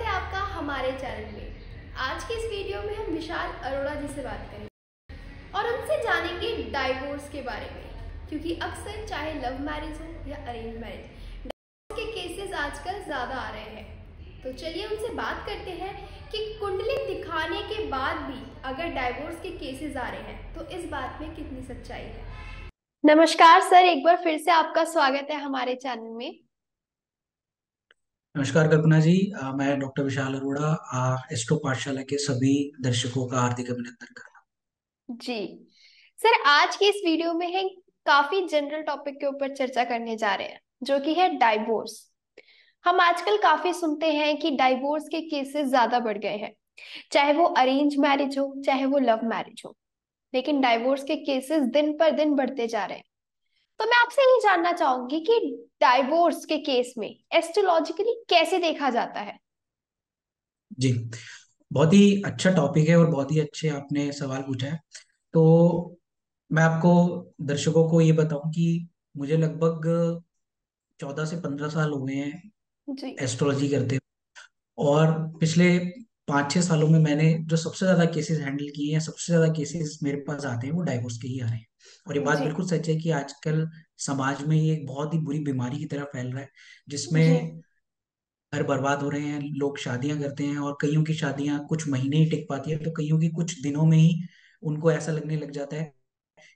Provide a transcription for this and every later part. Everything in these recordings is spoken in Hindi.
है आपका हमारे चैनल में। आज की इस वीडियो में हम विशाल अरोड़ा जी से बात करेंगे और उनसे जानेंगे डाइवोर्स के बारे में, क्योंकि अक्सर चाहे लव मैरिज हो या अरेंज मैरिज, डाइवोर्स के केसेस आजकल ज़्यादा आ रहे हैं। तो चलिए उनसे बात करते हैं कि कुंडली दिखाने के बाद भी अगर डाइवोर्स के केसेस आ रहे हैं तो इस बात में कितनी सच्चाई है। नमस्कार सर, एक बार फिर से आपका स्वागत है हमारे चैनल में। नमस्कार कल्पना जी। मैं डॉक्टर विशाल अरोड़ा एस्ट्रो पाठशाला के सभी दर्शकों का हार्दिक अभिनंदन करता जी सर, आज की इस वीडियो में है काफी जनरल टॉपिक के ऊपर चर्चा करने जा रहे हैं, जो कि है डाइवोर्स। हम आजकल काफी सुनते हैं कि डाइवोर्स के केसेस ज्यादा बढ़ गए हैं, चाहे वो अरेंज मैरिज हो चाहे वो लव मैरिज हो। लेकिन डाइवोर्स के केसेस दिन पर दिन बढ़ते जा रहे हैं। तो मैं आपसे ये जानना चाहूंगी कि डाइवोर्स के केस में एस्ट्रोलॉजिकली कैसे देखा जाता है। हूँ जी। बहुत ही अच्छा टॉपिक है और बहुत ही अच्छे आपने सवाल पूछा है। तो मैं आपको दर्शकों को ये बताऊं कि मुझे लगभग 14 से 15 साल हो गए हैं जी एस्ट्रोलॉजी करते हुए। और पिछले 5-6 सालों में मैंने जो सबसे ज्यादा केसेस हैंडल किए हैं, सबसे ज्यादा केसेस मेरे पास आते हैं वो डाइवोर्स के ही आ रहे हैं। और ये बात जी बिल्कुल सच है कि आजकल समाज में ये एक बहुत ही बुरी बीमारी की तरह फैल रहा है, जी जिसमें घर बर्बाद हो रहे हैं। लोग शादियां करते हैं और कईयों की शादियां कुछ महीने ही टिक पाती है, तो कईयों की कुछ दिनों में ही उनको ऐसा लगने लग जाता है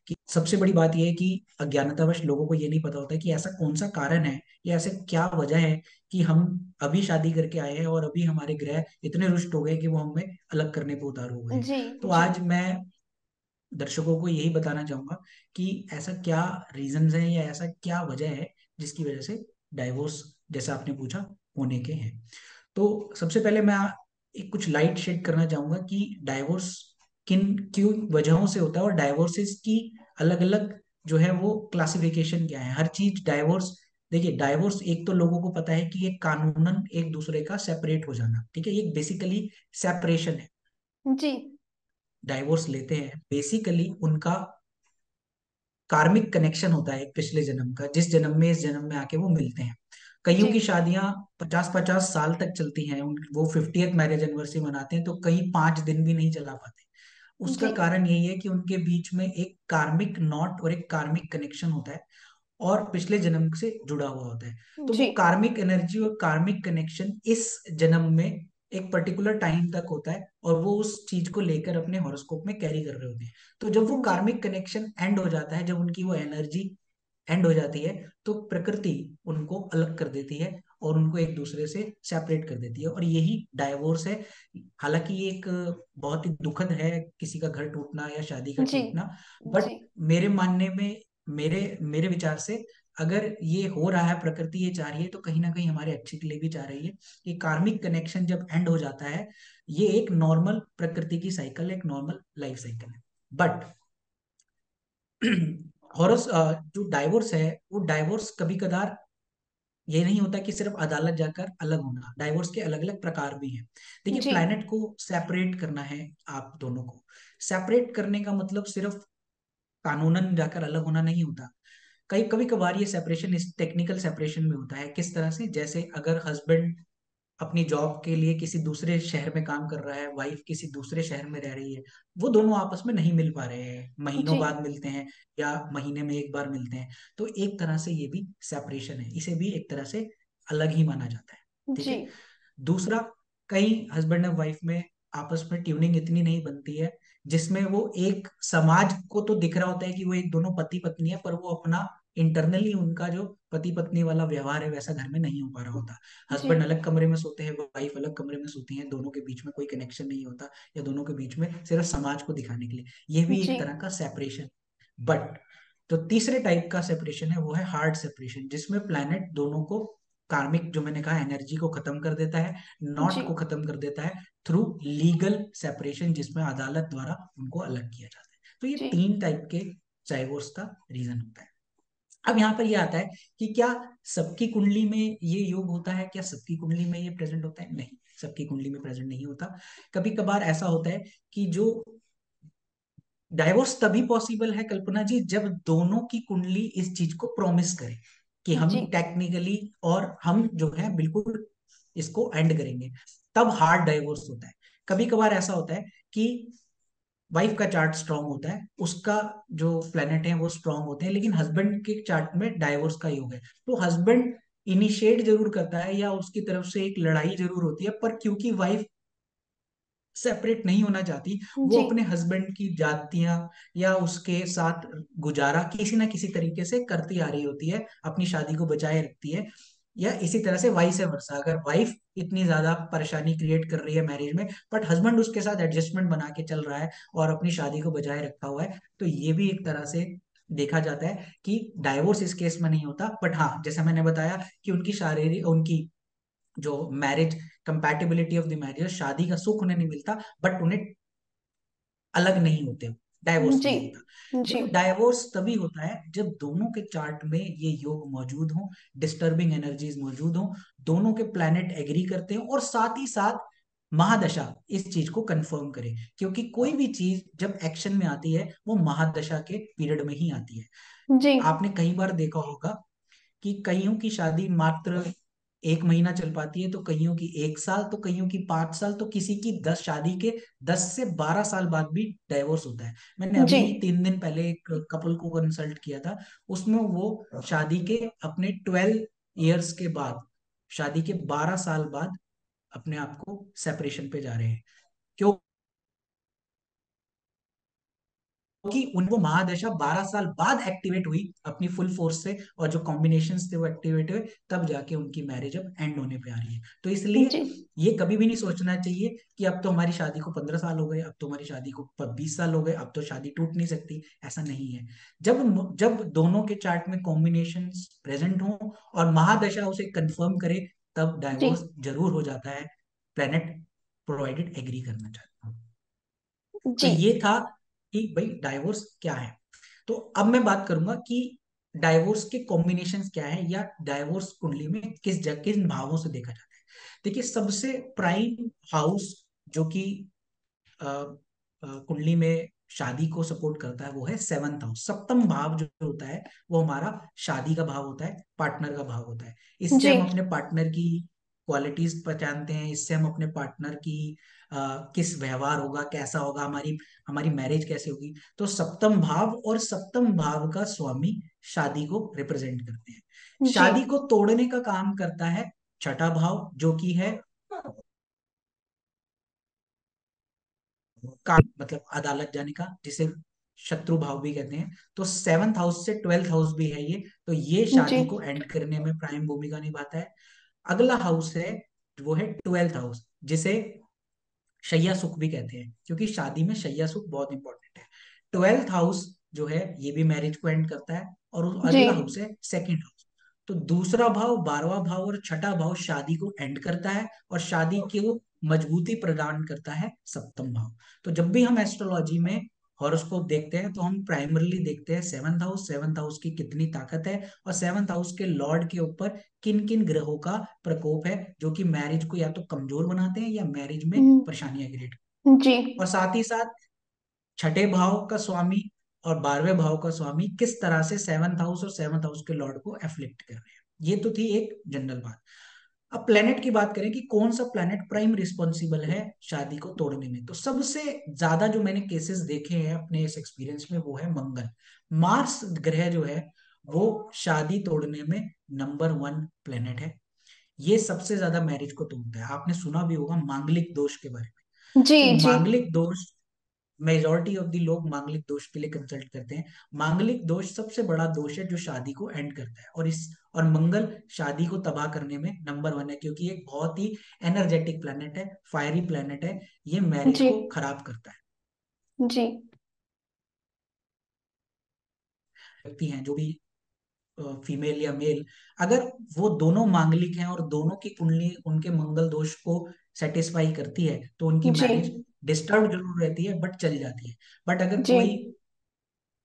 कि सबसे बड़ी बात यह है कि अज्ञानतावश लोगों को ये नहीं पता होता है कि ऐसा कौन सा कारण है या ऐसे क्या वजह है कि हम अभी शादी करके आए हैं और अभी हमारे ग्रह इतने रुष्ट हो गए कि वो हमें अलग करने पे उतारू हो गए हैं। जी तो जी आज मैं दर्शकों को यही बताना चाहूंगा कि ऐसा क्या रीजंस है या ऐसा क्या वजह है जिसकी वजह से डाइवोर्स, जैसा आपने पूछा, होने के हैं। तो सबसे पहले मैं एक कुछ लाइट शेड करना चाहूंगा कि डाइवोर्स किन क्यों वजहों से होता है और डाइवोर्सेस की अलग अलग जो है वो क्लासिफिकेशन क्या है। हर चीज डाइवोर्स, देखिए डाइवोर्स एक तो लोगों को पता है कि ये कानूनन एक दूसरे का सेपरेट हो जाना, ठीक है, ये बेसिकली सेपरेशन है। जी डाइवोर्स लेते हैं बेसिकली उनका कार्मिक कनेक्शन होता है एक पिछले जन्म का, जिस जन्म में इस जन्म में आके वो मिलते हैं। कईयों जी की शादियां 50-50 साल तक चलती हैं, वो 50th मैरिज एनिवर्सरी मनाते हैं तो कई 5 दिन भी नहीं चला पाते। उसका जी कारण यही है कि उनके बीच में एक कार्मिक नॉट और एक कार्मिक कनेक्शन होता है और पिछले जन्म से जुड़ा हुआ होता है। तो जी वो कार्मिक एनर्जी और कार्मिक कनेक्शन इस जन्म में एक पर्टिकुलर टाइम तक होता है और वो उस चीज को लेकर अपने हॉरोस्कोप में कैरी कर रहे होते हैं। तो जब वो जी कार्मिक कनेक्शन एंड हो जाता है, जब उनकी वो एनर्जी एंड हो जाती है, तो प्रकृति उनको अलग कर देती है और उनको एक दूसरे से सेपरेट कर देती है, और यही डाइवोर्स है। हालांकि ये एक बहुत ही दुखद है, किसी का घर टूटना या शादी का जी टूटना, जी बट मेरे मानने में, मेरे मेरे विचार से, अगर ये हो रहा है, प्रकृति ये चाह रही है, तो कहीं ना कहीं हमारे अच्छे के लिए भी चाह रही है कि कार्मिक कनेक्शन जब एंड हो जाता है, ये एक नॉर्मल प्रकृति की साइकिल, एक नॉर्मल लाइफ साइकिल है। बट हॉरस जो डाइवोर्स है, वो डाइवोर्स कभी कदार ये नहीं होता कि सिर्फ अदालत जाकर अलग होना। डाइवोर्स के अलग अलग प्रकार भी हैं। देखिए, जी प्लैनेट को सेपरेट करना है, आप दोनों को सेपरेट करने का मतलब सिर्फ कानूनन जाकर अलग होना नहीं होता। कई कभी कभार ये सेपरेशन इस टेक्निकल सेपरेशन में होता है। किस तरह से? जैसे अगर हस्बैंड अपनी जॉब के लिए किसी दूसरे शहर में काम कर रहा है, वाइफ किसी दूसरे शहर में रह रही है, वो दोनों आपस में नहीं मिल पा रहे हैं, महीनों जी बाद मिलते हैं या महीने में एक बार मिलते हैं, तो एक तरह से ये भी सेपरेशन है, इसे भी एक तरह से अलग ही माना जाता है। ठीक जी है। दूसरा, कई हस्बैंड एंड वाइफ में आपस में ट्यूनिंग इतनी नहीं बनती है, जिसमें वो एक समाज को तो दिख रहा होता है कि वो एक दोनों पति पत्नी है, पर वो अपना इंटरनली उनका जो पति पत्नी वाला व्यवहार है वैसा घर में नहीं हो पा रहा होता। जी हस्बैंड अलग कमरे में सोते हैं, वाइफ अलग कमरे में सोती है, दोनों के बीच में कोई कनेक्शन नहीं होता, या दोनों के बीच में सिर्फ समाज को दिखाने के लिए, ये भी जी एक तरह का सेपरेशन। बट जो तीसरे टाइप का सेपरेशन है वो है हार्ड सेपरेशन, जिसमें प्लैनेट दोनों को, कार्मिक जो मैंने कहा, एनर्जी को खत्म कर देता है, जी नॉट को खत्म कर देता है थ्रू लीगल सेपरेशन, जिसमें अदालत द्वारा उनको अलग किया जाता है। तो ये जी 3 टाइप के डाइवोर्स का रीजन होता है। अब यहाँ पर ये आता है कि क्या सबकी कुंडली में ये योग होता है, क्या सबकी कुंडली में ये प्रेजेंट होता है? नहीं, सबकी कुंडली में प्रेजेंट नहीं होता। कभी कभार ऐसा होता है कि जो डाइवोर्स तभी पॉसिबल है कल्पना जी, जब दोनों की कुंडली इस चीज को प्रॉमिस करे कि हम जी टेक्निकली और हम जो है बिल्कुल इसको एंड करेंगे। तब हार्ड डाइवोर्स होता है। कभी कभार ऐसा होता है कि वाइफ का चार्ट स्ट्रांग होता है, उसका जो प्लेनेट है वो स्ट्रांग होते हैं, लेकिन हस्बैंड के चार्ट में डाइवोर्स का योग है, तो हस्बैंड इनिशिएट जरूर करता है या उसकी तरफ से एक लड़ाई जरूर होती है, पर क्योंकि वाइफ सेपरेट नहीं होना चाहती, वो जी अपने हस्बैंड की जातियां या उसके साथ गुजारा किसी ना किसी तरीके से करती आ रही होती है, अपनी शादी को बचाए रखती है। या इसी तरह से वाइस वर्सा, अगर वाइफ इतनी ज्यादा परेशानी क्रिएट कर रही है मैरिज में, बट हस्बैंड उसके साथ एडजस्टमेंट बना के चल रहा है और अपनी शादी को बचाए रखा हुआ है, तो ये भी एक तरह से देखा जाता है कि डाइवोर्स इस केस में नहीं होता। बट हाँ, जैसा मैंने बताया कि उनकी शारीरिक, उनकी जो marriage compatibility of the marriage, शादी का सुख उन्हें नहीं मिलता, बट उन्हें अलग नहीं होते, डाइवोर्स जी नहीं होता। जी देखो, डाइवोर्स तभी होता है जब दोनों के चार्ट में ये योग मौजूद हो, डिस्टर्बिंग एनर्जीज मौजूद हो, दोनों के प्लैनेट एग्री करते हो, और साथ ही साथ महादशा इस चीज को कंफर्म करे, क्योंकि कोई भी चीज जब एक्शन में आती है वो महादशा के पीरियड में ही आती है। जी आपने कई बार देखा होगा कि कईयों की शादी मात्र 1 महीना चल पाती है, तो कईयों की 1 साल, तो कईयों की 5 साल, तो किसी की 10 शादी के 10 से 12 साल बाद भी डाइवोर्स होता है। मैंने जी अभी 3 दिन पहले एक कपल को कंसल्ट किया था, उसमें वो शादी के अपने 12 ईयर्स के बाद, शादी के 12 साल बाद अपने आप को सेपरेशन पे जा रहे हैं। क्यों? क्योंकि उनको महादशा 12 साल बाद एक्टिवेट हुई अपनी फुल फोर्स से, और जो कॉम्बिनेशंस थे वो एक्टिवेट हुए, तब जाके उनकी मैरिज अब एंड होने पे आ रही है। तो इसलिए जी ये कभी भी नहीं सोचना चाहिए कि अब तो हमारी शादी को 15 साल हो गए, अब तो हमारी शादी को 20 साल हो गए, अब तो शादी टूट नहीं सकती। ऐसा नहीं है। जब जब दोनों के चार्ट में कॉम्बिनेशंस प्रेजेंट हो और महादशा उसे कंफर्म करे, तब जी डाइवोर्स जरूर हो जाता है, प्लेनेट प्रोवाइडेड एग्री करना चाहता हूँ। तो जी ये था कि भाई डाइवोर्स क्या है। तो अब मैं बात करूंगा कि डाइवोर्स के कॉम्बिनेशंस क्या है, या डाइवोर्स कुंडली में किन भावों से देखा जाता है। देखिए, सबसे प्राइम हाउस जो कि कुंडली में शादी को सपोर्ट करता है वो है 7th हाउस। सप्तम भाव जो होता है वो हमारा शादी का भाव होता है, पार्टनर का भाव होता है। इससे जी हम अपने पार्टनर की क्वालिटीज पहचानते हैं, इससे हम अपने पार्टनर की किस व्यवहार होगा, कैसा होगा, हमारी हमारी मैरिज कैसे होगी। तो सप्तम भाव और सप्तम भाव का स्वामी शादी को रिप्रेजेंट करते हैं। जी शादी को तोड़ने का काम करता है छठा भाव, जो कि है का मतलब अदालत जाने का, जिसे शत्रु भाव भी कहते हैं। तो 7th हाउस से 12th हाउस भी है ये, तो ये जी शादी को एंड करने में प्राइम भूमिका निभाता है। अगला हाउस है, वो है 12th हाउस, जिसे शैया सुख भी कहते हैं, क्योंकि शादी में शैया सुख बहुत इंपॉर्टेंट है। 12th हाउस जो है ये भी मैरिज को एंड करता है, और जी अगला हाउस है 2nd हाउस। तो दूसरा भाव, 12वां भाव और छठा भाव शादी को एंड करता है, और शादी को मजबूती प्रदान करता है सप्तम भाव। तो जब भी हम एस्ट्रोलॉजी में हॉरोस्कोप देखते हैं, तो हम प्राइमरली देखते हैं 7th हाउस, 7th हाउस की कितनी ताकत है, और 7th हाउस के लॉर्ड के ऊपर किन किन ग्रहों का प्रकोप है, जो कि मैरिज को या तो कमजोर बनाते हैं या मैरिज में परेशानियां क्रिएट। जी और साथ ही साथ छठे भाव का स्वामी और 12वें भाव का स्वामी किस तरह से 7th हाउस और 7th हाउस के लॉर्ड को एफ्लिक्ट कर रहे हैं। ये तो थी एक जनरल बात। अब प्लेनेट की बात करें कि कौन सा प्लेनेट प्राइम रिस्पॉन्सिबल है शादी को तोड़ने में, तो सबसे ज्यादा जो मैंने केसेस देखे हैं अपने इस एक्सपीरियंस में वो है मंगल। मार्स ग्रह जो है वो शादी तोड़ने में नंबर 1 प्लेनेट है। ये सबसे ज्यादा मैरिज को तोड़ता है। आपने सुना भी होगा मांगलिक दोष के बारे में। जी तो जी मांगलिक दोष, मेजोरिटी ऑफ द लोग मांगलिक दोष के लिए कंसल्ट करते हैं। मांगलिक दोष सबसे बड़ा दोष है जो शादी को एंड करता है, और मंगल शादी को तबाह करने में नंबर 1 है, क्योंकि एक बहुत ही एनर्जेटिक प्लेनेट है, फायरी प्लेनेट है, ये मैरिज जी को खराब करता है। जी व्यक्ति हैं जो भी फीमेल या मेल, अगर वो दोनों मांगलिक हैं और दोनों की कुंडली उनके मंगल दोष को सेटिस्फाई करती है, तो उनकी जी मैरिज डिस्टर्ब जरूर रहती है बट चल जाती है। बट अगर जी कोई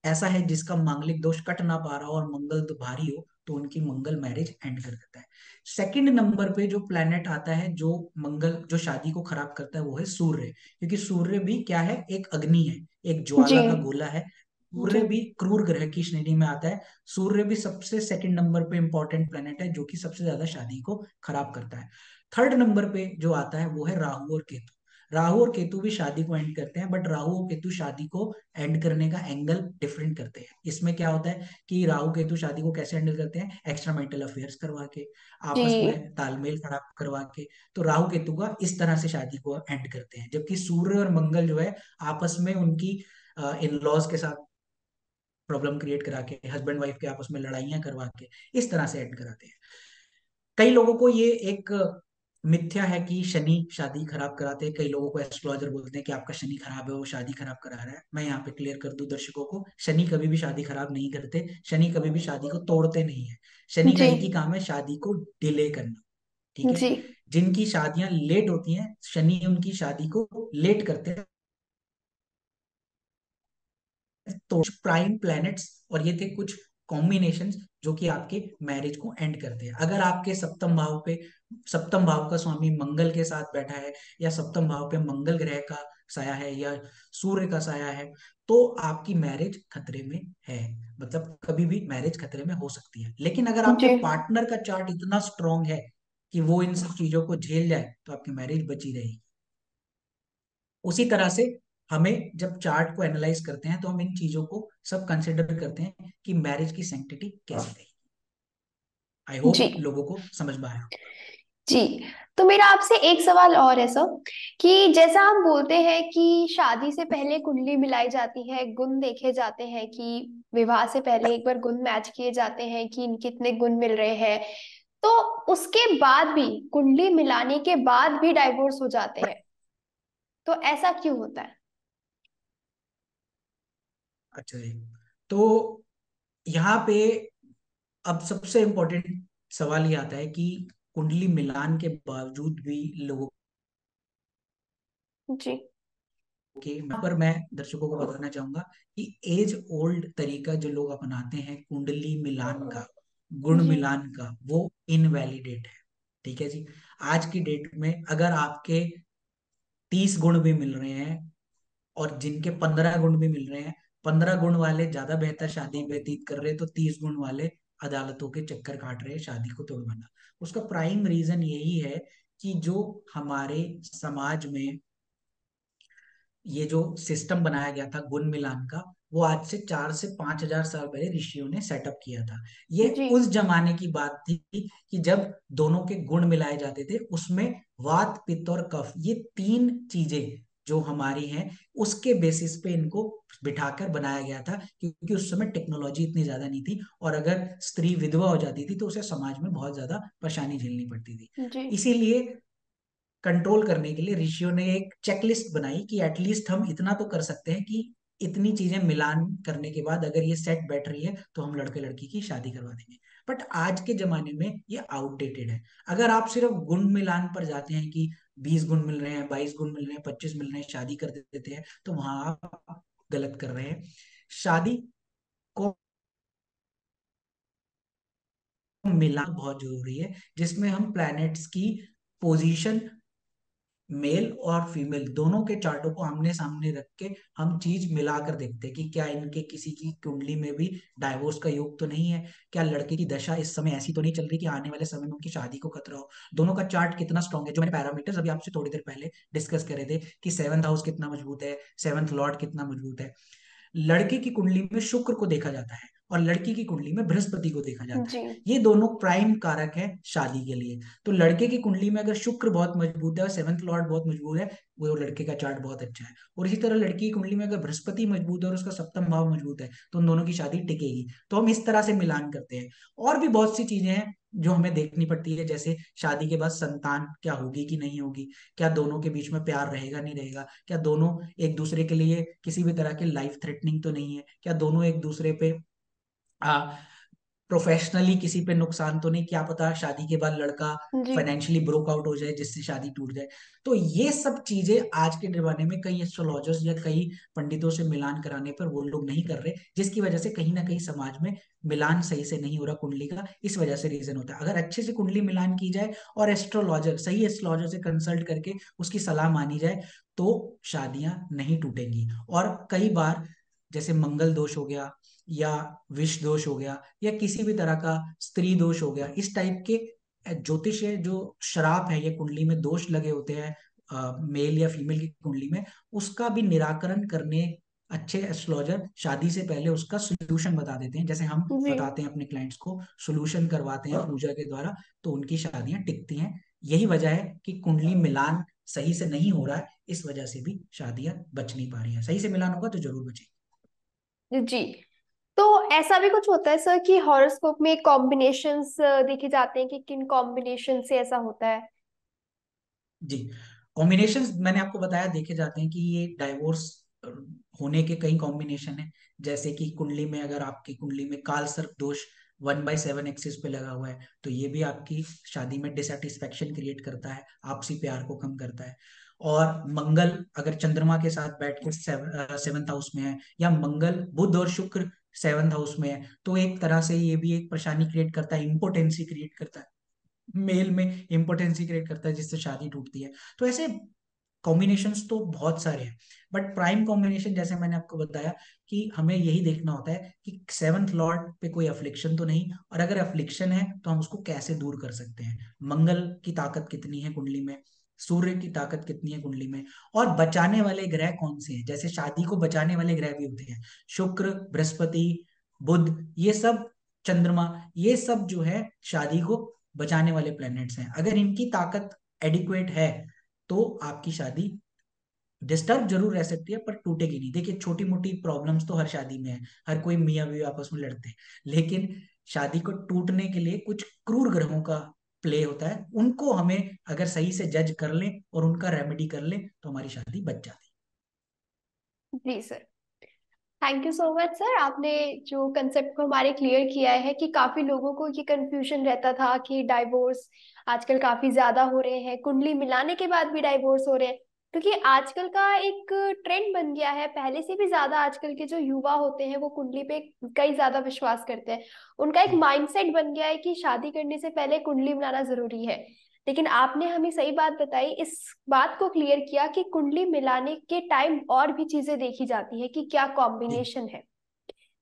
ऐसा है जिसका मांगलिक दोष कट ना पा रहा हो और मंगल तो भारी हो, तो उनकी मंगल मैरिज एंड कर देता है। सेकंड नंबर पे जो प्लेनेट आता है जो मंगल जो शादी को खराब करता है वो है सूर्य, क्योंकि सूर्य भी क्या है, एक अग्नि है, एक जी ज्वाला का गोला है। जी सूर्य भी क्रूर ग्रह की श्रेणी में आता है। सूर्य भी सबसे सेकंड नंबर पे इंपॉर्टेंट प्लेनेट है, जो कि सबसे ज्यादा शादी को खराब करता है। थर्ड नंबर पे जो आता है वो है राहु और केतु। राहु और केतु भी शादी को एंड करते हैं, बट राहु और केतु शादी को एंड करने का एंगल डिफरेंट करते हैं। इसमें क्या होता है कि राहु केतु शादी को कैसे हैंडल करते हैं, एक्स्ट्रा मैरिटल अफेयर्स करवा के, आपस जी में तालमेल खराब करवा के। तो राहु केतु का इस तरह से शादी को एंड करते हैं, जबकि सूर्य और मंगल जो है आपस में उनकी इन लॉज के साथ प्रॉब्लम क्रिएट करा के, हस्बैंड वाइफ के आपस में लड़ाइयां करवा के इस तरह से एंड कराते हैं। कई लोगों को ये एक मिथ्या है कि शनि शादी खराब कराते हैं। कई लोगों को एस्ट्रोलॉजर बोलते हैं कि आपका शनि खराब है, वो शादी खराब करा रहा है। मैं यहाँ पे क्लियर कर दूं दर्शकों को, शनि कभी भी शादी खराब नहीं करते, शनि कभी भी शादी को तोड़ते नहीं है। शनि का जी एक ही काम है, शादी को डिले करना। ठीक है। जी जिनकी शादियां लेट होती हैं, शनि उनकी शादी को लेट करते हैं। तो प्राइम प्लैनेट्स, और ये थे कुछ कॉम्बिनेशंस जो कि आपके मैरिज को एंड करते हैं। अगर आपके सप्तम भाव पे, सप्तम भाव का स्वामी मंगल के साथ बैठा है, या सप्तम भाव पे मंगल ग्रह का साया है, या सूर्य का साया है, तो आपकी मैरिज खतरे में है। मतलब कभी भी मैरिज खतरे में हो सकती है। लेकिन अगर आपके जी पार्टनर का चार्ट इतना स्ट्रांग है कि वो इन सब चीजों को झेल जाए, तो आपकी मैरिज बची रहेगी। उसी तरह से हमें जब चार्ट को एनालाइज करते हैं, तो हम इन चीजों को सब कंसिडर करते हैं कि मैरिज की सैंक्टिटी कैसी रहेगी। आई जी होप लोगों को समझ में आया। जी। तो मेरा आपसे एक सवाल और है सर, कि जैसा हम बोलते हैं कि शादी से पहले कुंडली मिलाई जाती है, गुण देखे जाते हैं, कि विवाह से पहले एक बार गुण मैच किए जाते हैं कि इनके कितने गुण मिल रहे हैं, तो उसके बाद भी, कुंडली मिलाने के बाद भी डाइवोर्स हो जाते हैं, तो ऐसा क्यों होता है? अच्छा जी। तो यहाँ पे अब सबसे इम्पोर्टेंट सवाल ये आता है कि कुंडली मिलान के बावजूद भी लोगों जी के, यहाँ पर मैं दर्शकों को बताना चाहूंगा कि एज ओल्ड तरीका जो लोग अपनाते हैं कुंडली मिलान का, गुण जी मिलान का, वो इनवैलिडेट है। ठीक है जी। आज की डेट में अगर आपके 30 गुण भी मिल रहे हैं, और जिनके 15 गुण भी मिल रहे हैं, 15 गुण वाले ज्यादा बेहतर शादी व्यतीत कर रहे हैं, तो 30 गुण वाले अदालतों के चक्कर काट रहे हैं शादी को तोड़वाना। उसका प्राइम रीजन यही है कि जो हमारे समाज में ये जो सिस्टम बनाया गया था गुण मिलान का, वो आज से 4 से 5 हजार साल पहले ऋषियों ने सेटअप किया था। ये जी उस जमाने की बात थी कि जब दोनों के गुण मिलाए जाते थे, उसमें वात पित्त और कफ, ये 3 चीजें जो हमारी हैं, उसके बेसिस पे इनको बिठाकर बनाया गया था। क्योंकि उस समय टेक्नोलॉजी इतनी ज्यादा नहीं थी, और अगर स्त्री विधवा हो जाती थी तो उसे समाज में बहुत ज्यादा परेशानी झेलनी पड़ती थी। जी इसीलिए कंट्रोल करने के लिए ऋषियों ने एक चेकलिस्ट बनाई कि एटलीस्ट हम इतना तो कर सकते हैं कि इतनी चीजें मिलान करने के बाद अगर ये सेट बैठ रही है, तो हम लड़के लड़की की शादी करवा देंगे। बट आज के जमाने में ये आउटडेटेड है। अगर आप सिर्फ गुण मिलान पर जाते हैं कि 20 गुण मिल रहे हैं, 22 गुण मिल रहे हैं, 25 मिल रहे हैं, शादी कर देते हैं, तो वहां आप गलत कर रहे हैं। शादी को मिलाना बहुत जरूरी है, जिसमें हम प्लैनेट्स की पोजीशन, मेल और फीमेल दोनों के चार्टों को आमने सामने रख के हम चीज मिलाकर देखते हैं कि क्या इनके किसी की कुंडली में भी डाइवोर्स का योग तो नहीं है, क्या लड़के की दशा इस समय ऐसी तो नहीं चल रही कि आने वाले समय में उनकी शादी को खतरा हो। दोनों का चार्ट कितना स्ट्रांग है, जो मैंने पैरामीटर्स अभी आपसे थोड़ी देर पहले डिस्कस करे थे कि सेवंथ हाउस कितना मजबूत है, सेवंथ लॉर्ड कितना मजबूत है। लड़के की कुंडली में शुक्र को देखा जाता है, और लड़की की कुंडली में बृहस्पति को देखा जाता है। जी ये दोनों प्राइम कारक है शादी के लिए। तो लड़के की कुंडली में अगर शुक्र बहुत मजबूत है और सेवंथ लॉर्ड बहुत मजबूत है, वो लड़के का चार्ट बहुत अच्छा है। और इसी तरह लड़की की कुंडली में अगर बृहस्पति मजबूत है और उसका सप्तम भाव मजबूत है, तो उन दोनों की शादी टिकेगी। तो हम इस तरह से मिलान करते हैं। और भी बहुत सी चीजें हैं जो हमें देखनी पड़ती है, जैसे शादी के बाद संतान क्या होगी कि नहीं होगी, क्या दोनों के बीच में प्यार रहेगा नहीं रहेगा, क्या दोनों एक दूसरे के लिए किसी भी तरह के लाइफ थ्रेटनिंग तो नहीं है, क्या दोनों एक दूसरे पे प्रोफेशनली किसी पे नुकसान तो नहीं, क्या पता शादी के बाद लड़का जी फाइनेंशियली ब्रोक आउट हो जाए जिससे शादी टूट जाए। तो ये सब चीजें आज के जमाने में कई एस्ट्रोलॉजर्स या कई पंडितों से मिलान कराने पर वो लोग नहीं कर रहे, जिसकी वजह से कहीं ना कहीं समाज में मिलान सही से नहीं हो रहा कुंडली का। इस वजह से रीजन होता है। अगर अच्छे से कुंडली मिलान की जाए और एस्ट्रोलॉजर, सही एस्ट्रोलॉजर से कंसल्ट करके उसकी सलाह मानी जाए, तो शादियां नहीं टूटेंगी। और कई बार जैसे मंगल दोष हो गया, या विष दोष हो गया, या किसी भी तरह का स्त्री दोष हो गया, इस टाइप के ज्योतिष है, जो श्राप है, ये कुंडली में दोष लगे होते हैं मेल या फीमेल की कुंडली में, उसका भी निराकरण करने अच्छे एस्ट्रोलॉजर शादी से पहले उसका सोल्यूशन बता देते हैं। जैसे हम जी बताते हैं अपने क्लाइंट्स को, सोल्यूशन करवाते हैं पूजा के द्वारा, तो उनकी शादियां टिकती हैं। यही वजह है कि कुंडली मिलान सही से नहीं हो रहा है, इस वजह से भी शादियां बच नहीं पा रही हैं। सही से मिलान होगा तो जरूर बचेगी। जी। तो ऐसा भी कुछ होता है सर कि हॉरोस्कोप में कॉम्बिनेशंस देखे जाते हैं कि किन कॉम्बिनेशन से ऐसा होता है? जी, कॉम्बिनेशंस मैंने आपको बताया देखे जाते हैं कि ये डाइवोर्स होने के कई कॉम्बिनेशन है। जैसे कि कुंडली में, अगर आपकी कुंडली में काल सर्प दोष 1/7 एक्सिस पे लगा हुआ है, तो ये भी आपकी शादी में डिससेटिस्फेक्शन क्रिएट करता है, आपसी प्यार को कम करता है। और मंगल अगर चंद्रमा के साथ बैठ के 7th हाउस में है, या मंगल बुध और शुक्र 7th हाउस में है, तो एक तरह से ये भी एक परेशानी क्रिएट करता है, इम्पोर्टेंसी क्रिएट करता है, मेल में इम्पोर्टेंसी क्रिएट करता है, जिससे शादी टूटती है। तो ऐसे कॉम्बिनेशंस तो बहुत सारे हैं, बट प्राइम कॉम्बिनेशन जैसे मैंने आपको बताया कि हमें यही देखना होता है कि 7th लॉर्ड पे कोई अफ्लिक्शन तो नहीं, और अगर अफ्लिक्शन है तो हम उसको कैसे दूर कर सकते हैं। मंगल की ताकत कितनी है कुंडली में, सूर्य की ताकत कितनी है कुंडली में, और बचाने वाले ग्रह कौन से हैं। जैसे शादी को बचाने वाले ग्रह भी होते हैं, शुक्र, बृहस्पति, बुध, ये सब, चंद्रमा, ये सब जो है शादी को बचाने वाले प्लैनेट्स हैं। अगर इनकी ताकत एडिक्वेट है तो आपकी शादी डिस्टर्ब जरूर रह सकती है, पर टूटेगी नहीं। देखिए, छोटी मोटी प्रॉब्लम्स तो हर शादी में है, हर कोई मियाँ बीवी आपस में लड़ते हैं, लेकिन शादी को टूटने के लिए कुछ क्रूर ग्रहों का प्ले होता है। उनको हमें अगर सही से जज कर लें और उनका रेमेडी कर लें तो हमारी शादी बच जाती जी sir, thank you so much sir. आपने जो कंसेप्ट को हमारे क्लियर किया है कि काफी लोगों को ये कंफ्यूजन रहता था कि डाइवोर्स आजकल काफी ज्यादा हो रहे हैं, कुंडली मिलाने के बाद भी डाइवोर्स हो रहे हैं, क्योंकि आजकल का एक ट्रेंड बन गया है। पहले से भी ज्यादा आजकल के जो युवा होते हैं वो कुंडली पे कई ज्यादा विश्वास करते हैं। उनका एक है। माइंडसेट बन गया है कि शादी करने से पहले कुंडली मिलाना जरूरी है। लेकिन आपने हमें सही बात बताई, इस बात को क्लियर किया कि कुंडली मिलाने के टाइम और भी चीजें देखी जाती है कि क्या जी, कॉम्बिनेशन है।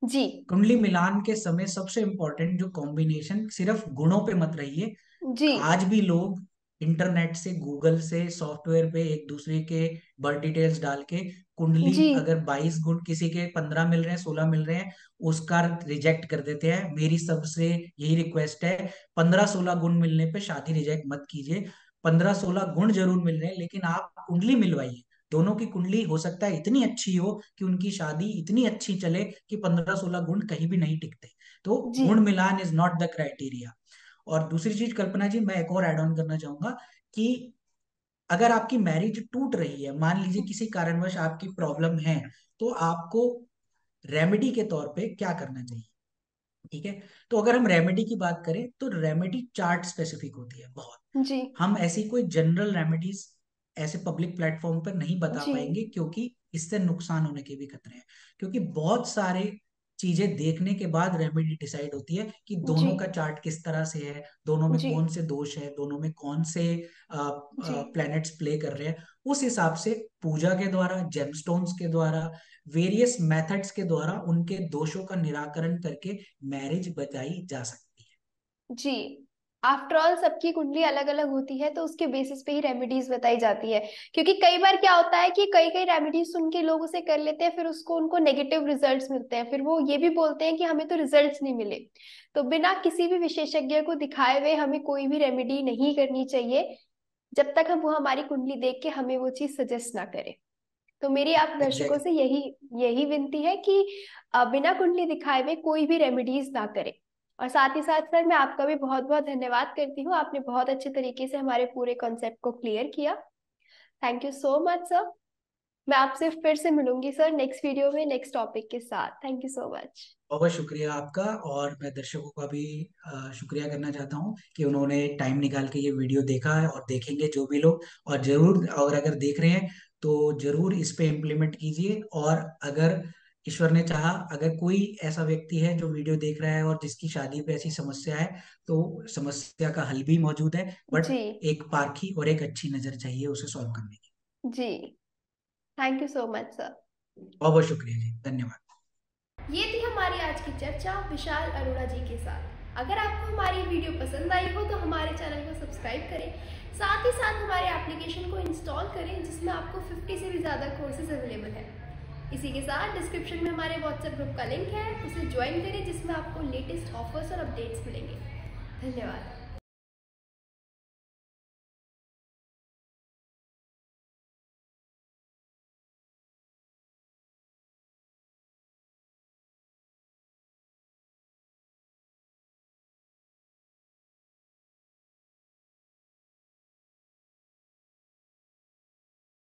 जी कुंडली मिलान के समय सबसे इंपॉर्टेंट जो कॉम्बिनेशन, सिर्फ गुणों पे मत रहिए। जी आज भी लोग इंटरनेट से, गूगल से, सॉफ्टवेयर पे एक दूसरे के बर्थ डिटेल्स डाल के कुंडली, जी अगर 22 गुण किसी के 15 मिल रहे हैं, 16 मिल रहे हैं, उसका रिजेक्ट कर देते हैं। मेरी सबसे यही रिक्वेस्ट है, 15-16 गुण मिलने पे शादी रिजेक्ट मत कीजिए। 15-16 गुण जरूर मिल रहे हैं, लेकिन आप कुंडली मिलवाइए। दोनों की कुंडली हो सकता है इतनी अच्छी हो कि उनकी शादी इतनी अच्छी चले कि 15-16 गुण कहीं भी नहीं टिकते। तो जी गुण मिलान इज नॉट द क्राइटेरिया। और दूसरी चीज कल्पना जी, मैं एक और ऐड ऑन करना चाहूंगा कि अगर आपकी मैरिज टूट रही है, मान लीजिए किसी कारणवश आपकी प्रॉब्लम है, तो आपको रेमेडी के तौर पे क्या करना चाहिए। ठीक है, तो अगर हम रेमेडी की बात करें तो रेमेडी चार्ट स्पेसिफिक होती है बहुत। जी हम ऐसी कोई जनरल रेमेडीज ऐसे पब्लिक प्लेटफॉर्म पर नहीं बता जी पाएंगे, क्योंकि इससे नुकसान होने के भी खतरे हैं। क्योंकि बहुत सारे चीजें देखने के बाद रेमेडी डिसाइड होती है कि जी दोनों का चार्ट किस तरह से है, दोनों में जी कौन से दोष है, दोनों में कौन से जी प्लैनेट्स प्ले कर रहे हैं। उस हिसाब से पूजा के द्वारा, जेमस्टोन्स के द्वारा, वेरियस मेथड्स के द्वारा उनके दोषों का निराकरण करके मैरिज बचाई जा सकती है। जी। आफ्टर ऑल सबकी कुंडली अलग अलग होती है, तो उसके बेसिस पे ही रेमेडीज बताई जाती है। क्योंकि कई बार क्या होता है कि कई कई रेमेडीज सुन के लोग उसे कर लेते हैं, फिर उसको उनको नेगेटिव रिजल्ट्स मिलते हैं, फिर वो ये भी बोलते हैं कि हमें तो रिजल्ट्स नहीं मिले। तो बिना किसी भी विशेषज्ञ को दिखाए हुए हमें कोई भी रेमेडी नहीं करनी चाहिए, जब तक हम वो हमारी कुंडली देख के हमें वो चीज सजेस्ट ना करे। तो मेरी आप दर्शकों एग्जैक्टली। से यही यही विनती है कि बिना कुंडली दिखाए हुए कोई भी रेमेडीज ना करें। और साथ ही साथ सर, मैं आपका भी बहुत बहुत धन्यवाद करती हूँ, आपने बहुत अच्छे तरीके से हमारे पूरे कॉन्सेप्ट को क्लियर किया। Thank you so much sir. मैं आपसे फिर से मिलूंगी सर नेक्स्ट वीडियो में नेक्स्ट टॉपिक के साथ। Thank you so much. बहुत बहुत शुक्रिया आपका। और मैं दर्शकों का भी शुक्रिया करना चाहता हूँ कि उन्होंने टाइम निकाल के ये वीडियो देखा है, और देखेंगे जो भी लोग। और जरूर, और अगर देख रहे हैं तो जरूर इस पे इम्प्लीमेंट कीजिए। और अगर ईश्वर ने चाहा, अगर कोई ऐसा व्यक्ति है जो वीडियो देख रहा है और जिसकी शादी पे ऐसी समस्या है, तो समस्या का हल भी मौजूद है, बट जी एक पारखी और एक अच्छी नजर चाहिए उसे सॉल्व करने की। जी। Thank you so much sir. बहुत बहुत शुक्रिया जी, धन्यवाद। ये थी हमारी आज की चर्चा विशाल अरोड़ा जी के साथ। अगर आपको हमारी वीडियो पसंद आई हो तो हमारे चैनल को सब्सक्राइब करें, साथ ही साथ हमारे एप्लीकेशन को इंस्टॉल करें जिसमें आपको 50 से भी ज़्यादा कोर्सेज अवेलेबल है। इसी के साथ डिस्क्रिप्शन में हमारे व्हाट्सएप ग्रुप का लिंक है, उसे ज्वाइन करें जिसमें आपको लेटेस्ट ऑफर्स और अपडेट्स मिलेंगे। धन्यवाद।